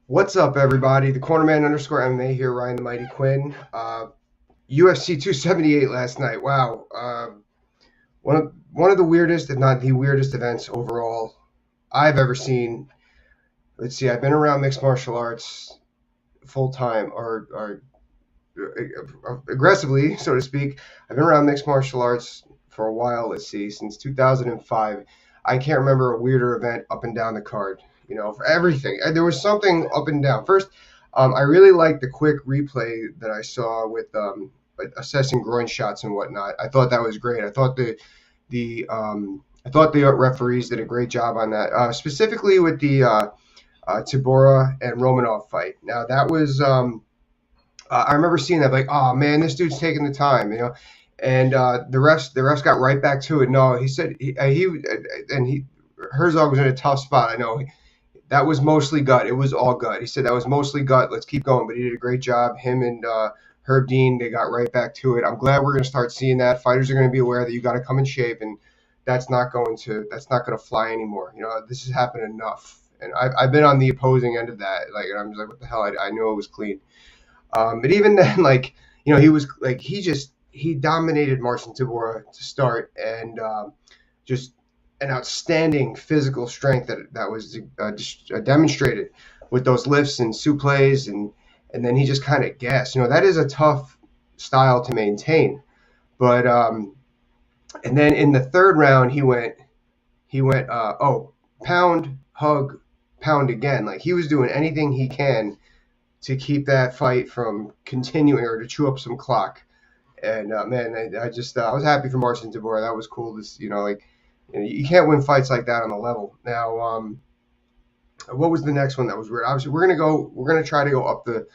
What's up, everybody? The Cornerman _MMA here, Ryan the Mighty Quinn. UFC 278 last night. Wow, one of the weirdest, if not the weirdest, events overall I've ever seen. Let's see, I've been around mixed martial arts full time, or aggressively, so to speak. I've been around mixed martial arts for a while. Let's see, since 2005. I can't remember a weirder event up and down the card. For everything. There was something up and down. First, I really liked the quick replay that I saw with assessing groin shots and whatnot. I thought that was great. I thought the referees did a great job on that, specifically with the Tybura and Romanov fight. Now that was I remember seeing that, like, oh man, this dude's taking the time. And the refs got right back to it. No, he said Herzog was in a tough spot. I know. That was mostly gut. It was all gut. He said that was mostly gut. Let's keep going. But he did a great job. Him and Herb Dean, they got right back to it. I'm glad we're going to start seeing that. Fighters are going to be aware that you got to come in shape, and that's not going to fly anymore. This has happened enough. And I've been on the opposing end of that. Like, and I'm just like, what the hell? I knew it was clean. But even then, like, he was like, he dominated Marcin Tybura to start, and just an outstanding physical strength that was demonstrated with those lifts and suplees, and then he just kind of gassed. That is a tough style to maintain. But and then in the third round, he went pound, hug, pound again. Like, he was doing anything he can to keep that fight from continuing or to chew up some clock. And man, I was happy for Marcin Tybura. That was cool. You can't win fights like that on the level. Now, what was the next one that was weird? Obviously, we're gonna try to go up the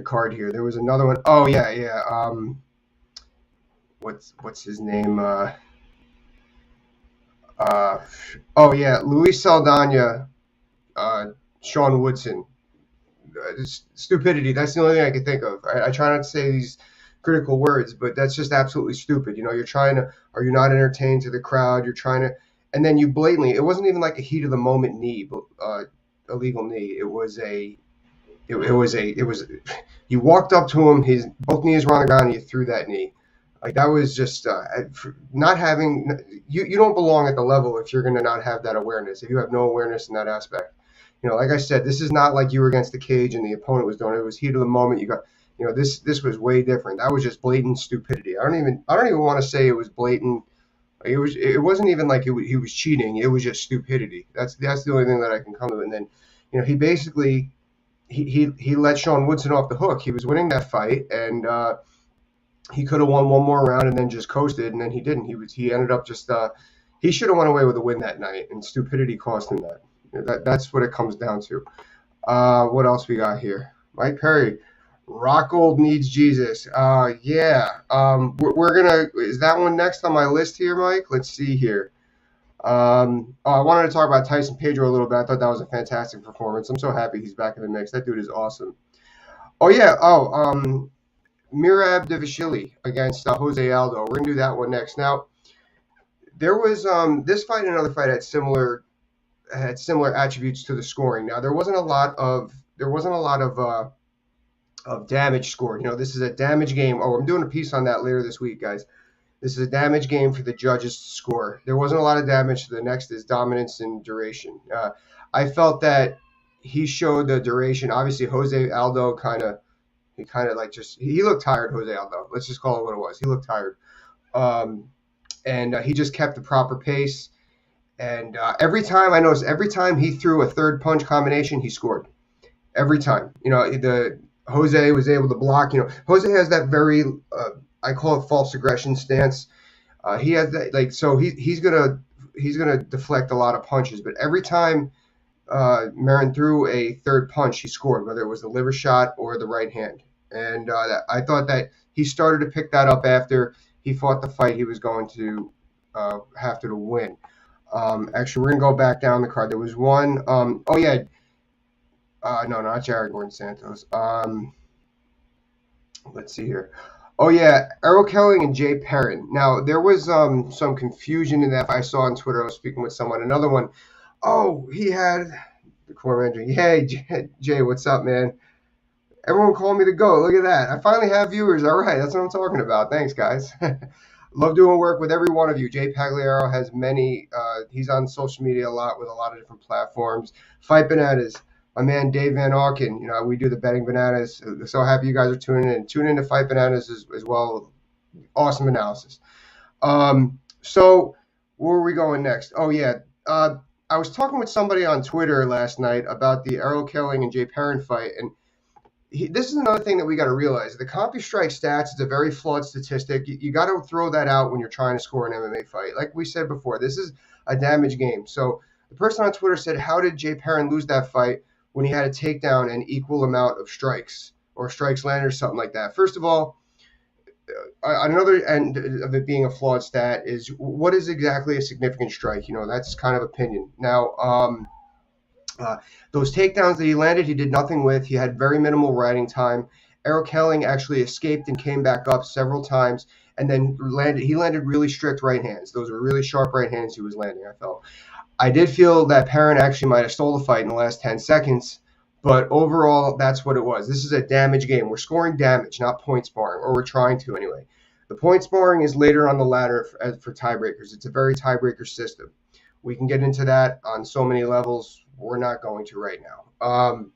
card here. There was another one. Oh yeah, yeah. What's his name? Oh yeah, Luis Saldana, Sean Woodson. Stupidity. That's the only thing I can think of. I try not to say these critical words, but that's just absolutely stupid. You're trying to, are you not entertained to the crowd? You're trying to, and then you blatantly, it wasn't even like a heat of the moment knee, illegal knee. You walked up to him, his both knees were on the ground, and you threw that knee. Like, that was just not having, you don't belong at the level if you're going to not have that awareness, if you have no awareness in that aspect. Like I said, this is not like you were against the cage and the opponent was doing it. It was heat of the moment. This was way different. That was just blatant stupidity. I don't even want to say it was blatant. It wasn't even like he was cheating. It was just stupidity. That's the only thing that I can come to. And then, he basically he let Sean Woodson off the hook. He was winning that fight, and he could have won one more round and then just coasted, and then he didn't. He ended up just he should have went away with a win that night, and stupidity cost him that. That's what it comes down to. What else we got here? Mike Perry. Rockhold needs Jesus. Yeah. We're gonna. Is that one next on my list here, Mike? Let's see here. I wanted to talk about Tyson Pedro a little bit. I thought that was a fantastic performance. I'm so happy he's back in the mix. That dude is awesome. Oh yeah. Mirab Dvalishvili against Jose Aldo. We're gonna do that one next. Now, there was this fight and another fight had similar attributes to the scoring. Now, there wasn't a lot of damage scored. This is a damage game. Oh, I'm doing a piece on that later this week, guys. This is a damage game for the judges to score. There wasn't a lot of damage. The next is dominance and duration. I felt that he showed the duration. Obviously, Jose Aldo he looked tired. Jose Aldo. Let's just call it what it was. He looked tired, and he just kept the proper pace. And every time he threw a third punch combination, he scored. Every time. The Jose was able to block. Jose has that very, I call it false aggression stance. He has that, so he's gonna deflect a lot of punches. But every time Marin threw a third punch, he scored, whether it was the liver shot or the right hand. And I thought that he started to pick that up after he fought the fight he was going to have to win. Actually, we're gonna go back down the card. There was one. Oh yeah. No, not Jared Gordon Santos. Let's see here. Oh yeah, Errol Kelly and Jay Perrin. Now, there was some confusion in that I saw on Twitter. I was speaking with someone. Another one. Oh, he had the Cornerman. Hey, Jay, what's up, man? Everyone called me the GOAT. Look at that. I finally have viewers. All right, that's what I'm talking about. Thanks, guys. Love doing work with every one of you. Jay Pagliaro has many. He's on social media a lot with a lot of different platforms. Fight Bananas. My man Dave Van Auken. We do the betting bananas. So happy you guys are tuning in. Tune in to Fight Bananas as well. Awesome analysis. So where are we going next? Oh yeah. I was talking with somebody on Twitter last night about the Errol Kelling and Jay Perrin fight, and this is another thing that we got to realize. The CompuStrike stats is a very flawed statistic. You got to throw that out when you're trying to score an MMA fight. Like we said before, this is a damage game. So the person on Twitter said, how did Jay Perrin lose that fight when he had a takedown and equal amount of strikes or strikes landed or something like that? First of all, another end of it being a flawed stat is what is exactly a significant strike? That's kind of opinion. Now, those takedowns that he landed, he did nothing with. He had very minimal riding time. Errol Kelling actually escaped and came back up several times, and then he landed really strict right hands. Those were really sharp right hands he was landing, I felt. I did feel that Perrin actually might have stole the fight in the last 10 seconds, but overall, that's what it was. This is a damage game. We're scoring damage, not point sparring, or we're trying to anyway. The point sparring is later on the ladder for tiebreakers. It's a very tiebreaker system. We can get into that on so many levels. We're not going to right now.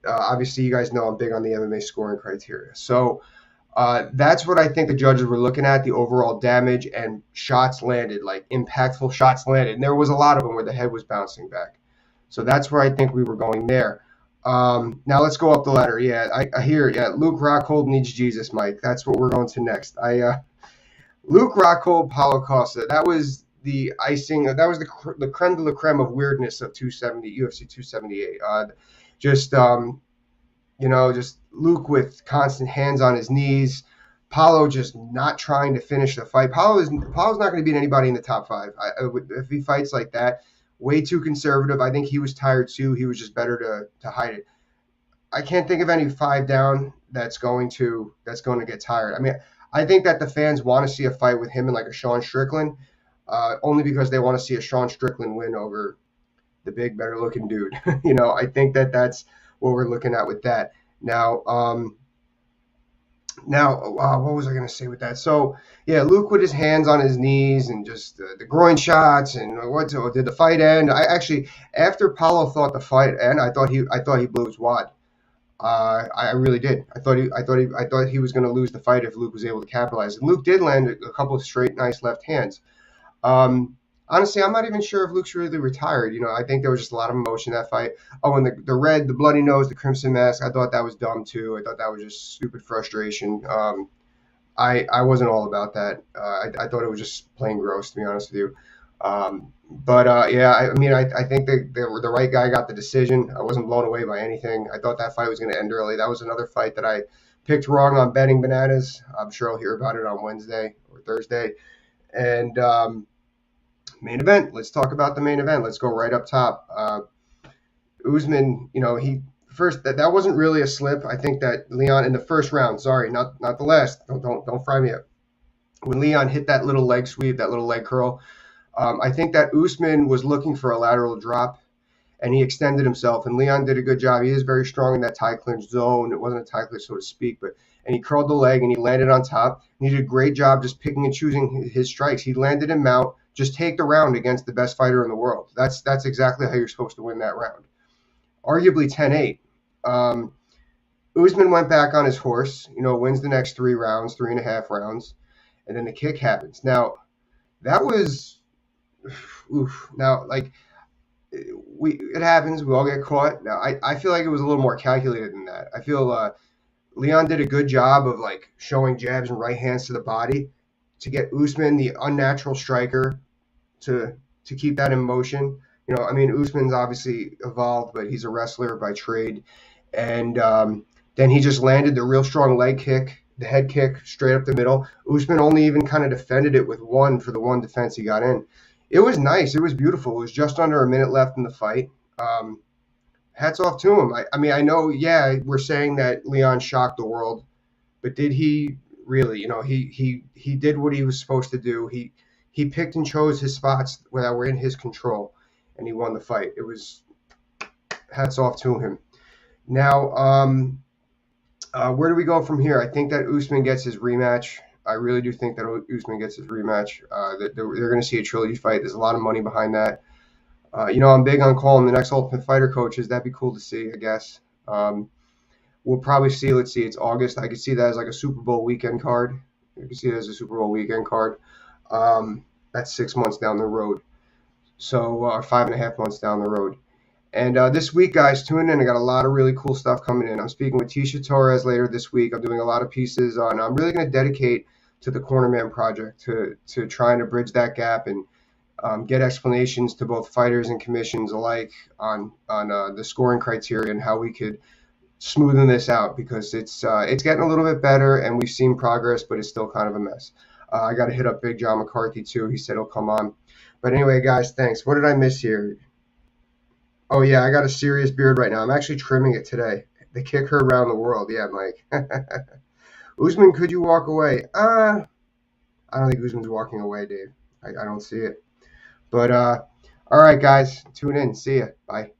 Obviously, you guys know I'm big on the MMA scoring criteria. So that's what I think the judges were looking at, the overall damage and shots landed, like impactful shots landed. And there was a lot of them where the head was bouncing back. So that's where I think we were going there. Now let's go up the ladder. Yeah, I hear it. Yeah, Luke Rockhold needs Jesus, Mike. That's what we're going to next. Luke Rockhold, Paulo Costa. That was the icing. That was the creme de la creme of weirdness of UFC 278. Just Luke with constant hands on his knees. Paulo just not trying to finish the fight. Paulo's not going to beat anybody in the top five. If he fights like that, way too conservative. I think he was tired too. He was just better to hide it. I can't think of any 5 down that's going to get tired. I mean, I think that the fans want to see a fight with him and like a Sean Strickland, only because they want to see a Sean Strickland win over the big, better looking dude. I think that's what we're looking at with that. Now, what was I going to say with that? So, yeah, Luke with his hands on his knees and just the groin shots and did the fight end? I actually, after Paulo thought the fight end, I thought he blew his wad. I really did. I thought he was going to lose the fight if Luke was able to capitalize. And Luke did land a couple of straight, nice left hands. Honestly, I'm not even sure if Luke's really retired. I think there was just a lot of emotion in that fight. Oh, and the red, the bloody nose, the crimson mask, I thought that was dumb too. I thought that was just stupid frustration. I wasn't all about that. I thought it was just plain gross, to be honest with you. I think the right guy got the decision. I wasn't blown away by anything. I thought that fight was going to end early. That was another fight that I picked wrong on betting bananas. I'm sure I'll hear about it on Wednesday or Thursday. And main event. Let's talk about the main event. Let's go right up top. Usman, that wasn't really a slip. I think that Leon in the first round, sorry, not the last. Don't fry me up. When Leon hit that little leg sweep, that little leg curl, I think that Usman was looking for a lateral drop, and he extended himself. And Leon did a good job. He is very strong in that tie clinch zone. It wasn't a tie clinch, so to speak, and he curled the leg and he landed on top. And he did a great job just picking and choosing his strikes. He landed him out. Just take the round against the best fighter in the world. That's exactly how you're supposed to win that round. Arguably 10-8. Usman went back on his horse, wins the next 3 rounds, 3.5 rounds, and then the kick happens. Now, that was, Now, it happens. We all get caught. Now, I feel like it was a little more calculated than that. I feel Leon did a good job of showing jabs and right hands to the body to get Usman, the unnatural striker, to keep that in motion. Usman's obviously evolved, but he's a wrestler by trade. And then he just landed the real strong leg kick, the head kick straight up the middle. Usman only even kind of defended it with one for the one defense he got in. It was nice. It was beautiful. It was just under a minute left in the fight. Hats off to him. I know, we're saying that Leon shocked the world, but did he really? He did what he was supposed to do. He picked and chose his spots that were in his control, and he won the fight. It was hats off to him. Now, where do we go from here? I think that Usman gets his rematch. I really do think that Usman gets his rematch. They're going to see a trilogy fight. There's a lot of money behind that. I'm big on calling the next Ultimate Fighter coaches. That'd be cool to see, I guess. We'll probably see. Let's see. It's August. I could see that as like a Super Bowl weekend card. You can see it as a Super Bowl weekend card. That's 6 months down the road. So 5.5 months down the road. And this week, guys, tune in. I got a lot of really cool stuff coming in. I'm speaking with Tisha Torres later this week. I'm doing a lot of pieces on. I'm really going to dedicate to the Cornerman project, to trying to bridge that gap and get explanations to both fighters and commissions alike on the scoring criteria and how we could smoothen this out, because it's getting a little bit better and we've seen progress, but it's still kind of a mess. I got to hit up Big John McCarthy too. He said he'll come on. But anyway, guys, thanks. What did I miss here? Oh yeah, I got a serious beard right now. I'm actually trimming it today. The kick heard around the world. Yeah, Mike. Usman, could you walk away? I don't think Usman's walking away, Dave. I don't see it. But all right, guys, tune in. See ya. Bye.